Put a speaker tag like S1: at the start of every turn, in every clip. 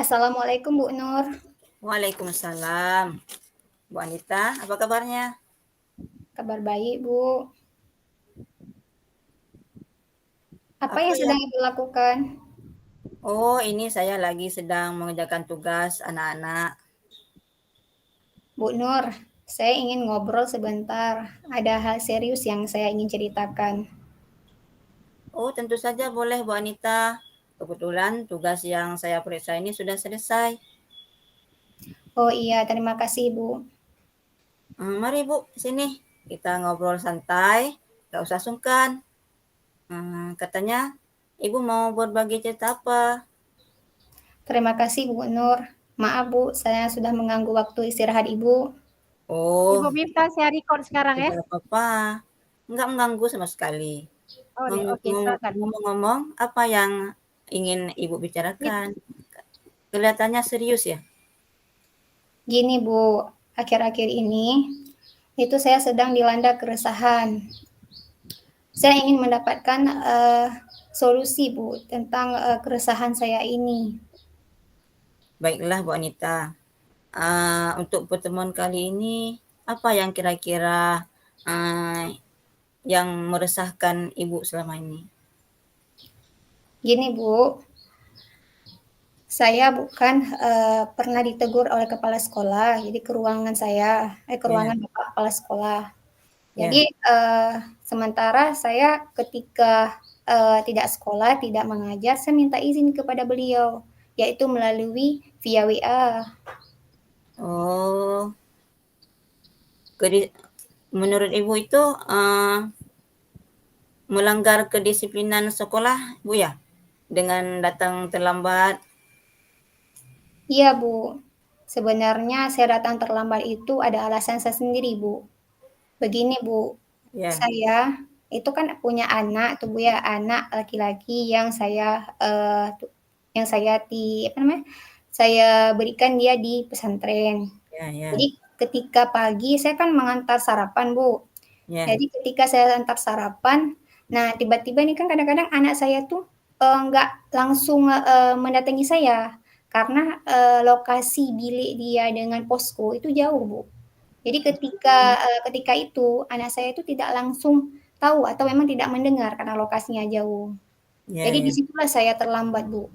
S1: Assalamualaikum Bu Nur.
S2: Waalaikumsalam. Bu Anita, apa kabarnya?
S1: Kabar baik Bu. Apa
S2: Apa
S1: yang
S2: ya?
S1: sedang Ibu lakukan?
S2: Oh, ini saya lagi sedang mengerjakan tugas anak-anak.
S1: Bu Nur, saya ingin ngobrol sebentar. Ada hal serius yang saya ingin ceritakan.
S2: Oh, tentu saja boleh Bu Anita. Kebetulan tugas yang saya periksa ini sudah selesai.
S1: Oh iya, terima kasih Bu.
S2: Mari Bu, sini. Kita ngobrol santai, gak usah sungkan. Katanya, Ibu mau berbagi cerita apa?
S1: Terima kasih Bu Nur. Maaf Bu, saya sudah mengganggu waktu istirahat Ibu.
S2: Oh,
S3: Ibu Miftah, saya record sekarang ya.
S2: tidak apa-apa. Nggak mengganggu sama sekali.
S3: Oh, deh, oke, silakan.
S2: Ngomong-ngomong, apa yang ingin Ibu bicarakan? Kelihatannya serius ya?
S1: Gini Bu, akhir-akhir ini itu saya sedang dilanda keresahan. Saya ingin mendapatkan solusi Bu tentang keresahan saya ini.
S2: Baiklah Bu Anita. Untuk pertemuan kali ini, apa yang kira-kira uh, yang meresahkan Ibu selama ini?
S1: Gini Bu, saya bukan pernah ditegur oleh kepala sekolah, jadi ke ruangan ke
S2: Ya,
S1: ruangan Bapak kepala sekolah. Jadi,
S2: ya.
S1: sementara saya ketika, tidak sekolah, tidak mengajar, saya minta izin kepada beliau, yaitu melalui via WA.
S2: Oh, menurut Ibu itu melanggar kedisiplinan sekolah, Bu ya? Dengan datang terlambat.
S1: Iya Bu, sebenarnya saya datang terlambat itu ada alasan saya sendiri Bu. Begini Bu,
S2: Ya,
S1: saya itu kan punya anak tuh Bu ya, anak laki-laki yang saya saya berikan dia di pesantren.
S2: ya, ya,
S1: Jadi ketika pagi saya kan mengantar sarapan Bu.
S2: ya,
S1: Jadi ketika saya antar sarapan, nah tiba-tiba nih kan kadang-kadang anak saya tuh, nggak langsung, mendatangi saya, karena, lokasi bilik dia dengan posko itu jauh Bu. Jadi ketika itu, anak saya itu tidak langsung tahu atau memang tidak mendengar karena lokasinya jauh.
S2: ya,
S1: Jadi
S2: ya.
S1: disitulah saya terlambat, Bu.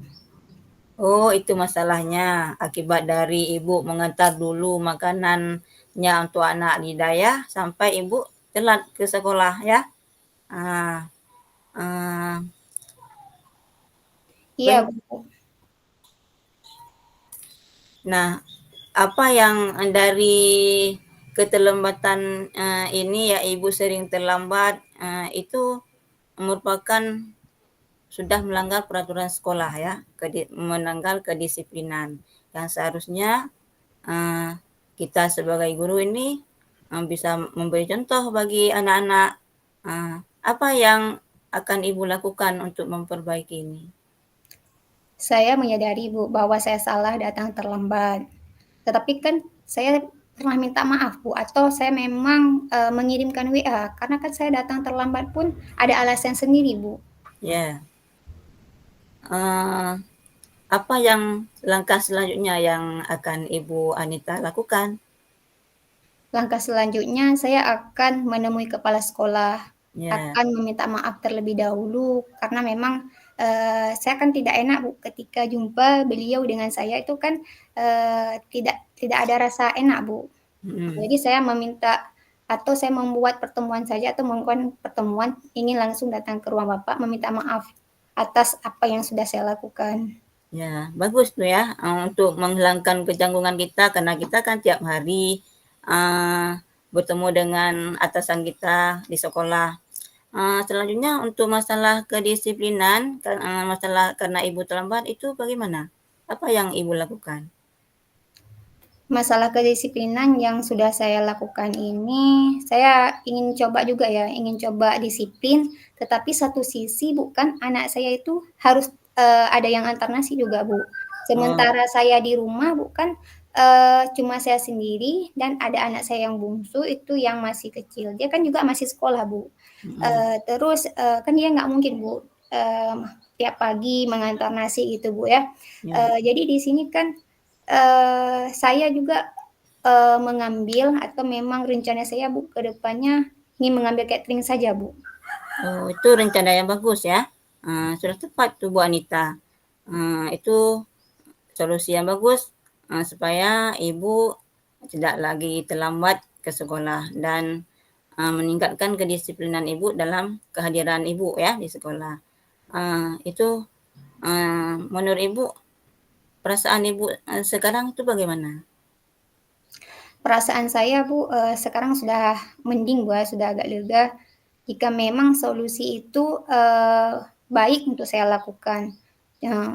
S2: Oh, itu masalahnya. Akibat dari Ibu mengantar dulu makanannya untuk anak Hidayah sampai Ibu telat ke sekolah ya. Ah, ah,
S1: Iya,
S2: baik.
S1: Bu.
S2: Nah, apa yang dari keterlambatan ini ya Ibu sering terlambat itu merupakan sudah melanggar peraturan sekolah ya, melanggar kedisiplinan yang seharusnya uh, kita sebagai guru ini bisa memberi contoh bagi anak-anak. Apa yang akan Ibu lakukan untuk memperbaiki ini?
S1: Saya menyadari, Bu, bahwa saya salah datang terlambat. Tetapi kan saya pernah minta maaf, Bu, atau saya memang, mengirimkan WA, karena kan saya datang terlambat pun ada alasan sendiri, Bu.
S2: Ya, uh, apa yang langkah selanjutnya yang akan Ibu Anita lakukan?
S1: Langkah selanjutnya saya akan menemui kepala sekolah,
S2: Ya,
S1: akan meminta maaf terlebih dahulu karena memang, saya kan tidak enak, Bu, ketika jumpa beliau dengan saya itu kan, tidak ada rasa enak, Bu.
S2: hmm,
S1: Jadi saya meminta atau saya membuat pertemuan saja atau melakukan pertemuan, ingin langsung datang ke ruang Bapak meminta maaf atas apa yang sudah saya lakukan.
S2: ya, bagus tuh ya untuk menghilangkan kecanggungan kita karena kita kan tiap hari uh, bertemu dengan atasan kita di sekolah. Selanjutnya untuk masalah kedisiplinan, masalah karena Ibu terlambat itu bagaimana? Apa yang Ibu lakukan?
S1: Masalah kedisiplinan yang sudah saya lakukan ini, saya ingin coba juga ya, ingin coba disiplin, tetapi satu sisi bukan anak saya itu harus, ada yang antar nasi juga, Bu.
S2: Oh,
S1: Sementara saya di rumah bukan, cuma saya sendiri dan ada anak saya yang bungsu itu yang masih kecil, dia kan juga masih sekolah, Bu.
S2: mm,
S1: Terus, kan dia nggak mungkin, Bu, tiap pagi mengantar nasi gitu Bu ya.
S2: Ya.
S1: Jadi di sini kan, saya juga, mengambil atau memang rencana saya Bu ke depannya ingin mengambil catering saja Bu.
S2: Oh, itu rencana yang bagus ya. Sudah tepat tuh Bu Anita. Itu solusi yang bagus supaya ibu tidak lagi terlambat ke sekolah dan meningkatkan kedisiplinan ibu dalam kehadiran ibu ya di sekolah. Itu menurut ibu perasaan ibu sekarang itu bagaimana?
S1: Perasaan saya Bu, sekarang sudah mending Bu ya, sudah agak lega jika memang solusi itu, baik untuk saya lakukan,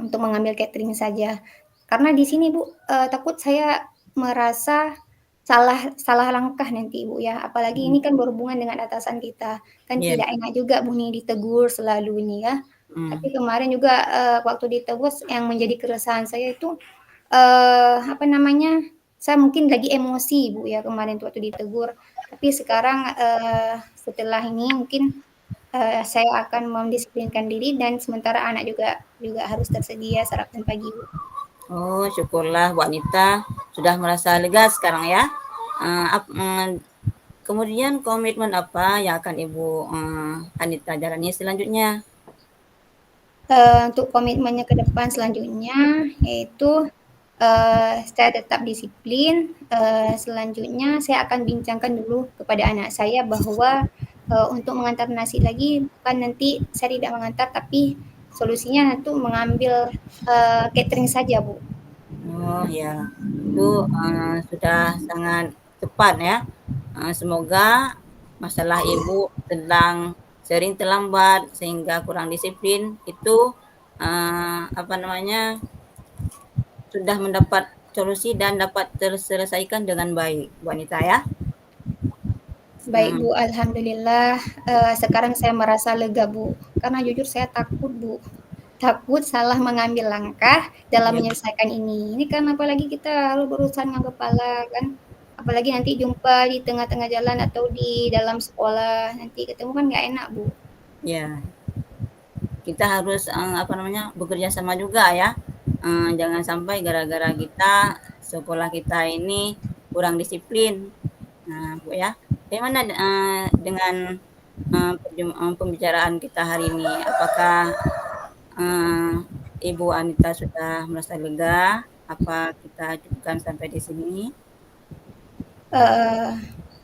S1: untuk mengambil catering saja. Karena di sini Bu, takut saya merasa salah salah langkah nanti Bu ya, apalagi
S2: Hmm,
S1: ini kan berhubungan dengan atasan kita, kan
S2: ya,
S1: tidak enak juga Bu nih ditegur selalu ini ya. Tapi
S2: hmm,
S1: kemarin juga, waktu ditegur yang menjadi keresahan saya itu, apa namanya, saya mungkin lagi emosi Bu ya kemarin tuh waktu ditegur, tapi sekarang, setelah ini mungkin, saya akan mendisiplinkan diri dan sementara anak juga juga harus tersedia sarapan pagi Bu.
S2: oh syukurlah Bu Anita sudah merasa lega sekarang ya. Kemudian komitmen apa yang akan Ibu Anita jalani selanjutnya?
S1: Untuk komitmennya ke depan selanjutnya yaitu, saya tetap disiplin, selanjutnya saya akan bincangkan dulu kepada anak saya bahwa, untuk mengantar nasi lagi bukan nanti saya tidak mengantar, tapi solusinya itu mengambil, catering saja, Bu.
S2: Oh ya, itu sudah sangat tepat ya. Semoga masalah ibu tentang sering terlambat sehingga kurang disiplin itu apa namanya sudah mendapat solusi dan dapat terselesaikan dengan baik, Bu Anita ya.
S1: Baik,
S2: Hmm,
S1: Bu, alhamdulillah, sekarang saya merasa lega, Bu, karena jujur saya takut, Bu. Takut salah mengambil langkah dalam
S2: ya,
S1: menyelesaikan ini. Ini kan apalagi kita harus berurusan dengan kepala kan, apalagi nanti jumpa di tengah-tengah jalan atau di dalam sekolah, nanti ketemu kan nggak enak, Bu.
S2: ya. Kita harus apa namanya bekerja sama juga ya. Jangan sampai gara-gara kita sekolah kita ini kurang disiplin. Nah, Bu ya. Bagaimana dengan pembicaraan kita hari ini? Apakah eh, Ibu Anita sudah merasa lega? Apa kita cukupkan sampai di sini?
S1: Eee,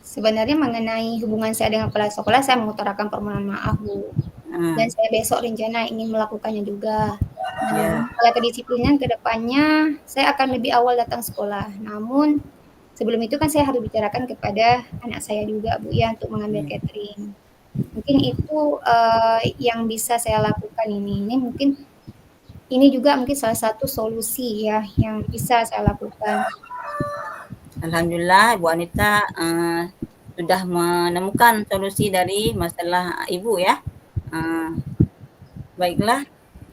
S1: Sebenarnya mengenai hubungan saya dengan kepala sekolah, saya mengutarakan permohonan maaf, Bu,
S2: Nah,
S1: dan saya besok rencana ingin melakukannya juga.
S2: ya,
S1: Masalah kedisiplinan ke depannya, saya akan lebih awal datang sekolah. Namun, sebelum itu kan saya harus bicarakan kepada anak saya juga, Bu, ya, untuk mengambil
S2: ya.
S1: catering. Mungkin itu, yang bisa saya lakukan ini. Ini mungkin ini juga mungkin salah satu solusi ya, yang bisa saya lakukan.
S2: Alhamdulillah Ibu Anita sudah menemukan solusi dari masalah Ibu ya. Eh, Baiklah,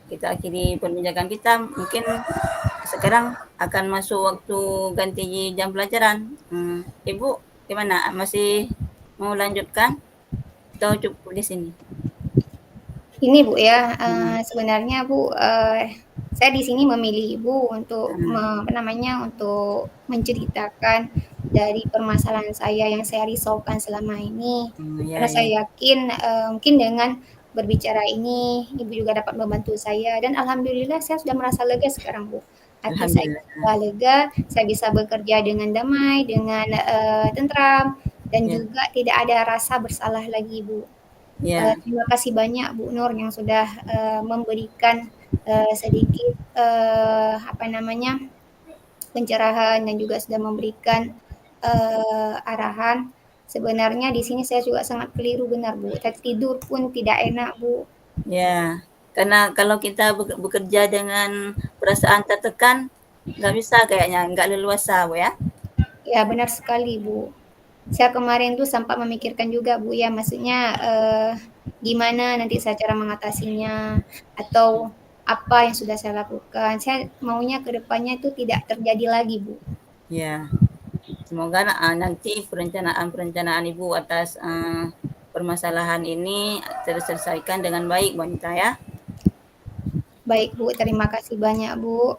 S2: kita akhiri perbincangan kita. Mungkin sekarang akan masuk waktu ganti jam pelajaran. Ibu, gimana? Masih mau lanjutkan atau cukup di sini?
S1: Ini Bu ya,
S2: Hmm,
S1: sebenarnya Bu, saya di sini memilih Ibu untuk
S2: ah,
S1: apa namanya, untuk menceritakan dari permasalahan saya yang saya risaukan selama ini.
S2: ya,
S1: Karena saya
S2: ya.
S1: yakin, mungkin dengan berbicara ini Ibu juga dapat membantu saya dan alhamdulillah saya sudah merasa lega sekarang Bu. Hati saya
S2: Alhamdulillah.
S1: sudah lega, saya bisa bekerja dengan damai, dengan, tentram, dan
S2: Ya,
S1: juga tidak ada rasa bersalah lagi Bu.
S2: ya.
S1: Terima kasih banyak Bu Nur yang sudah, memberikan, sedikit, apa namanya, pencerahan dan juga sudah memberikan, arahan. Sebenarnya di sini saya juga sangat keliru benar Bu, tidur pun tidak enak Bu.
S2: Ya, karena kalau kita bekerja dengan perasaan tertekan, nggak bisa kayaknya, nggak leluasa, Bu ya.
S1: Ya benar sekali Bu. Saya kemarin tuh sempat memikirkan juga Bu ya, maksudnya, gimana nanti saya cara mengatasinya, atau apa yang sudah saya lakukan. Saya maunya ke depannya itu tidak terjadi lagi Bu.
S2: Ya, semoga nanti perencanaan-perencanaan Ibu atas permasalahan ini terselesaikan dengan baik, Bu Anita ya.
S1: Baik Bu, terima kasih banyak Bu.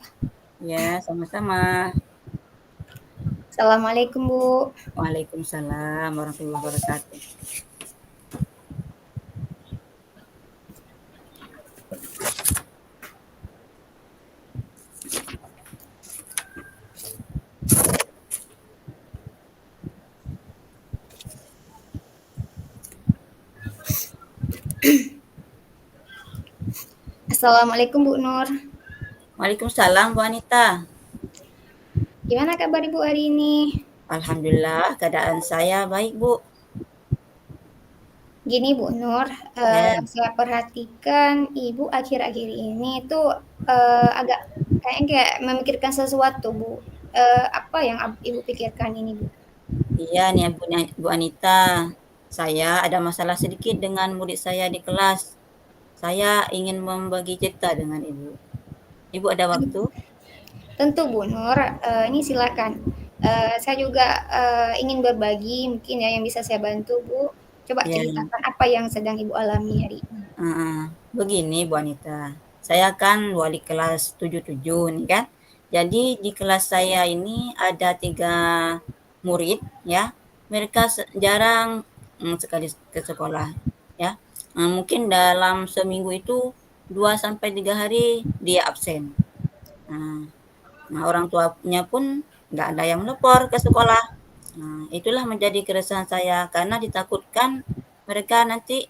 S2: Ya, sama-sama.
S1: Assalamualaikum Bu.
S2: Waalaikumsalam warahmatullahi wabarakatuh.
S1: Assalamualaikum Bu Nur.
S2: Waalaikumsalam Bu Anita.
S1: Gimana kabar Ibu hari ini?
S2: Alhamdulillah keadaan saya baik Bu.
S1: Gini Bu Nur,
S2: Ya,
S1: saya perhatikan Ibu akhir-akhir ini tuh agak kayak memikirkan sesuatu Bu. Apa yang Ibu pikirkan ini Bu?
S2: iya nih Bu Anita. Saya ada masalah sedikit dengan murid saya di kelas. Saya ingin membagi cerita dengan Ibu. Ibu ada waktu?
S1: Tentu Bu Nur, ini silakan. Saya juga ingin berbagi mungkin ya yang bisa saya bantu Bu. Coba
S2: Ya.
S1: ceritakan apa yang sedang Ibu alami hari ini.
S2: Begini Bu Anita, saya kan wali kelas 77 nih kan. Jadi di kelas saya ini ada 3 murid ya. Mereka jarang sekali ke sekolah ya. Mungkin dalam seminggu itu 2 sampai 3 hari dia absen. Nah, orang tuanya pun nggak ada yang melapor ke sekolah. Itulah menjadi keresahan saya karena ditakutkan mereka nanti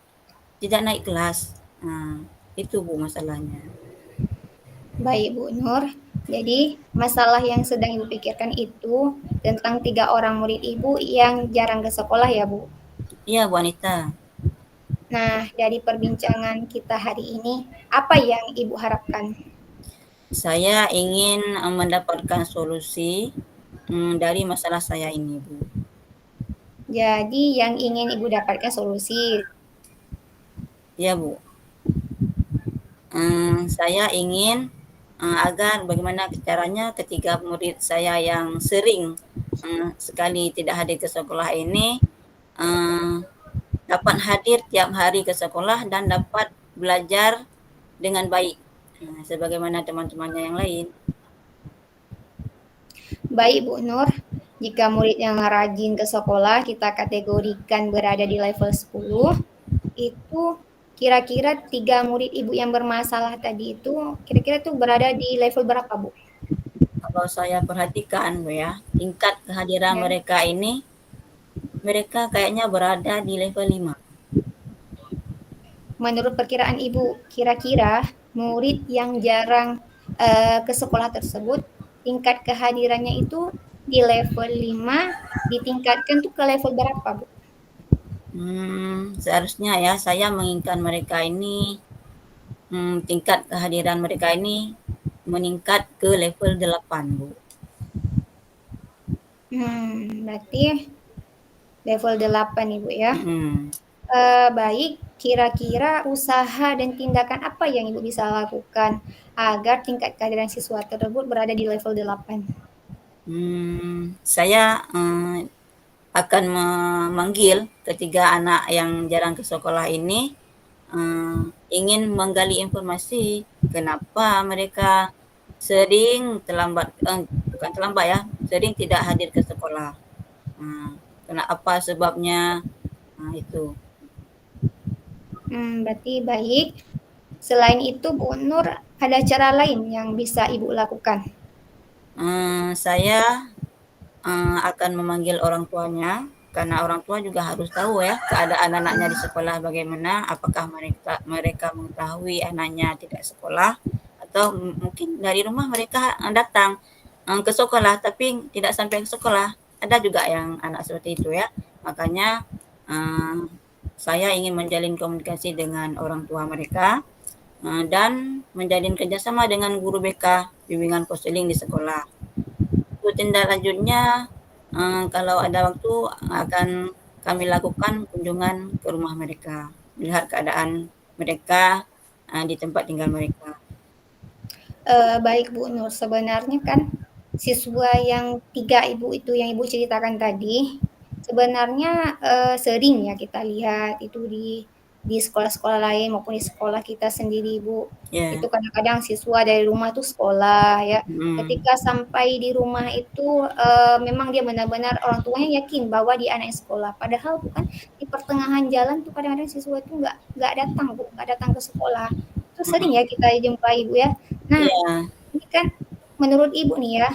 S2: tidak naik kelas. Itu Bu masalahnya.
S1: Baik Bu Nur, jadi masalah yang sedang Ibu pikirkan itu tentang 3 orang murid Ibu yang jarang ke sekolah ya Bu?
S2: Iya Bu Anita,
S1: Nah, dari perbincangan kita hari ini, apa yang Ibu harapkan?
S2: saya ingin mendapatkan solusi dari masalah saya ini Bu.
S1: Jadi yang ingin Ibu dapatkan solusi.
S2: Iya Bu, saya ingin agar bagaimana caranya ketiga murid saya yang sering sekali tidak hadir ke sekolah ini dapat hadir tiap hari ke sekolah dan dapat belajar dengan baik sebagaimana teman-temannya yang lain.
S1: Baik Bu Nur, jika murid yang rajin ke sekolah kita kategorikan berada di level 10, itu kira-kira 3 murid Ibu yang bermasalah tadi itu kira-kira tuh berada di level berapa Bu?
S2: Kalau saya perhatikan Bu ya, tingkat kehadiran
S1: Ya.
S2: mereka ini mereka kayaknya berada di level 5.
S1: Menurut perkiraan Ibu, kira-kira murid yang jarang ke sekolah tersebut tingkat kehadirannya itu di level 5 ditingkatkan tuh ke level berapa Bu?
S2: Seharusnya ya saya menginginkan mereka ini tingkat kehadiran mereka ini meningkat ke level 8 Bu.
S1: Berarti level 8 Ibu ya.
S2: Hmm.
S1: Baik, kira-kira usaha dan tindakan apa yang Ibu bisa lakukan agar tingkat kehadiran siswa tersebut berada di level 8?
S2: Saya akan memanggil ketiga anak yang jarang ke sekolah ini ingin menggali informasi kenapa mereka sering terlambat, bukan terlambat ya, sering tidak hadir ke sekolah. Kenapa sebabnya? Itu.
S1: Berarti baik. Selain itu Bu Nur, ada cara lain yang bisa Ibu lakukan?
S2: Saya akan memanggil orang tuanya karena orang tua juga harus tahu ya keadaan anaknya di sekolah bagaimana, apakah mereka mengetahui anaknya tidak sekolah atau mungkin dari rumah mereka datang ke sekolah tapi tidak sampai ke sekolah. Ada juga yang anak seperti itu ya. Makanya saya ingin menjalin komunikasi dengan orang tua mereka dan menjalin kerjasama dengan guru BK bimbingan konseling di sekolah. Untuk tindak lanjutnya kalau ada waktu akan kami lakukan kunjungan ke rumah mereka, melihat keadaan mereka di tempat tinggal mereka.
S1: Baik Bu Nur, sebenarnya kan siswa yang 3 Ibu itu yang Ibu ceritakan tadi, sebenarnya sering ya kita lihat itu di di sekolah-sekolah lain maupun di sekolah kita sendiri, Bu.
S2: Ya.
S1: Itu kadang-kadang siswa dari rumah tuh sekolah ya,
S2: Mhm.
S1: ketika sampai di rumah itu, memang dia benar-benar orang tuanya yakin bahwa dia anaknya sekolah, padahal bukan di pertengahan jalan tuh kadang-kadang siswa itu nggak datang, Bu, nggak datang ke sekolah. Itu sering
S2: Mhm.
S1: ya kita jumpai, Bu, ya. Nah,
S2: Iya.
S1: ini kan menurut Ibu nih ya,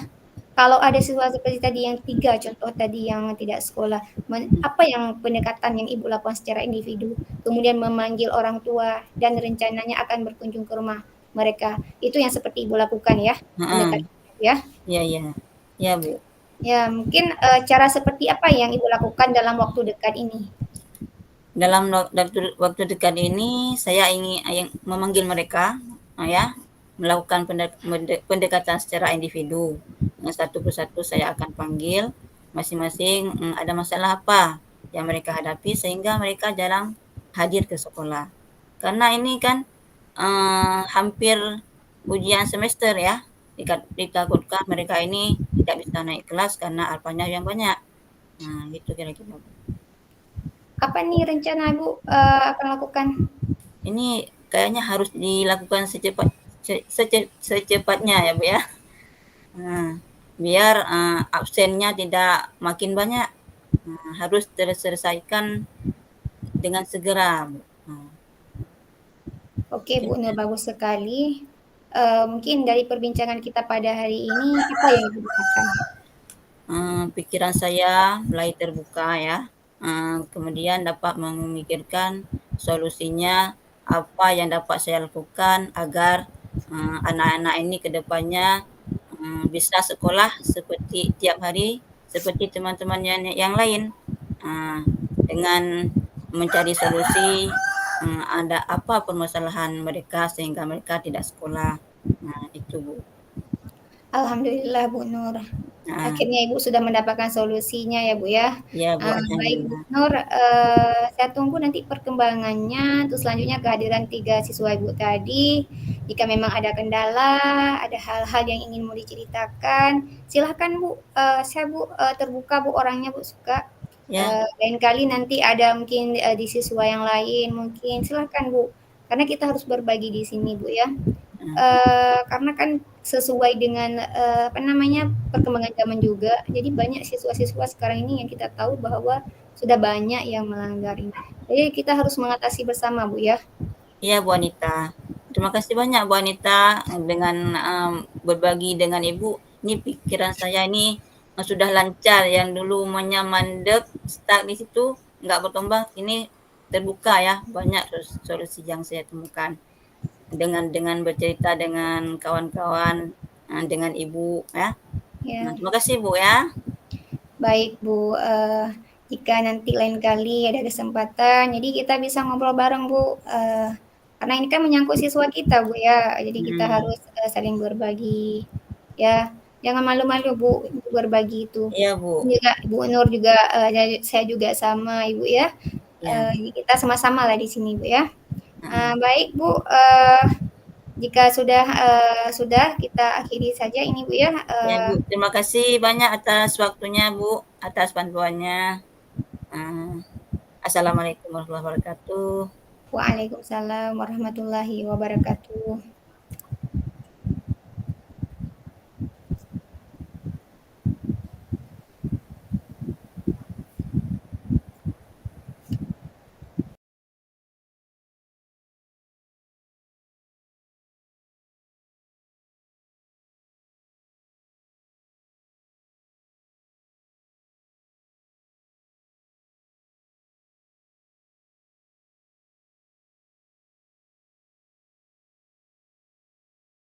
S1: kalau ada siswa seperti tadi yang 3 contoh tadi yang tidak sekolah, apa yang pendekatan yang Ibu lakukan secara individu? Kemudian memanggil orang tua dan rencananya akan berkunjung ke rumah mereka. Itu yang seperti Ibu lakukan ya,
S2: Heeh.
S1: pendekatan ya?
S2: Iya iya. Iya, Bu.
S1: Ya mungkin, cara seperti apa yang Ibu lakukan dalam waktu dekat ini?
S2: Dalam waktu dekat ini saya ingin memanggil mereka, ya, melakukan pendekatan secara individu. Satu persatu saya akan panggil masing-masing, ada masalah apa yang mereka hadapi sehingga mereka jarang hadir ke sekolah. Karena ini kan, hampir ujian semester ya, ditakutkan mereka ini tidak bisa naik kelas karena alpanya yang banyak. Nah, gitu kira-kira.
S1: Kapan nih rencana Ibu, akan lakukan?
S2: Ini kayaknya harus dilakukan secepatnya ya, Bu, ya. Nah, biar, absennya tidak makin banyak, harus terselesaikan dengan segera, Bu.
S1: Oke Bu Nur, bagus sekali. Mungkin dari perbincangan kita pada hari ini, apa yang Ibu dapatkan?
S2: Pikiran saya mulai terbuka ya, kemudian dapat memikirkan solusinya, apa yang dapat saya lakukan agar, anak-anak ini ke depannya, bisa sekolah seperti tiap hari, seperti teman-teman yang lain, eee, dengan mencari solusi, ada apa permasalahan mereka sehingga mereka tidak sekolah. Nah itu, Bu.
S1: Alhamdulillah Bu Nur.
S2: Heeh.
S1: Akhirnya Ibu sudah mendapatkan solusinya ya Bu ya.
S2: Iya, Bu,
S1: Baik Bu
S2: alhamdulillah.
S1: Nur, saya tunggu nanti perkembangannya, terus selanjutnya kehadiran 3 siswa Ibu tadi. Jika memang ada kendala, ada hal-hal yang ingin mau diceritakan, silahkan Bu, saya Bu, terbuka Bu orangnya Bu, suka.
S2: Ya.
S1: Lain kali nanti ada mungkin, di siswa yang lain mungkin, silahkan Bu. Karena kita harus berbagi di sini Bu ya. Karena kan sesuai dengan, apa namanya, perkembangan zaman juga, jadi banyak siswa-siswa sekarang ini yang kita tahu bahwa sudah banyak yang melanggar ini. Jadi kita harus mengatasi bersama, Bu, ya.
S2: Iya, Bu Anita. Terima kasih banyak Bu Anita dengan berbagi dengan Ibu. Ini pikiran saya ini sudah lancar. Yang dulu mandek, stuck di situ, nggak berkembang. Ini terbuka ya, banyak solusi yang saya temukan dengan bercerita dengan kawan-kawan, dengan Ibu ya. Nah,
S1: Ya,
S2: terima kasih Bu ya.
S1: baik, Bu, jika nanti lain kali ada kesempatan, jadi kita bisa ngobrol bareng, Bu, karena ini kan menyangkut siswa kita, Bu, ya. Jadi kita
S2: Hmm,
S1: harus, saling berbagi, ya. Jangan malu-malu, Bu, untuk berbagi itu.
S2: iya Bu.
S1: Juga Bu Nur juga, saya juga sama Ibu ya,
S2: Ya.
S1: kita sama-sama lah di sini, Bu, ya.
S2: Heeh.
S1: Baik, Bu, jika sudah kita akhiri saja ini, Bu, ya.
S2: Ya Bu, terima kasih banyak atas waktunya Bu, atas bantuannya. Eh, Assalamualaikum warahmatullahi wabarakatuh.
S1: Waalaikumsalam warahmatullahi wabarakatuh.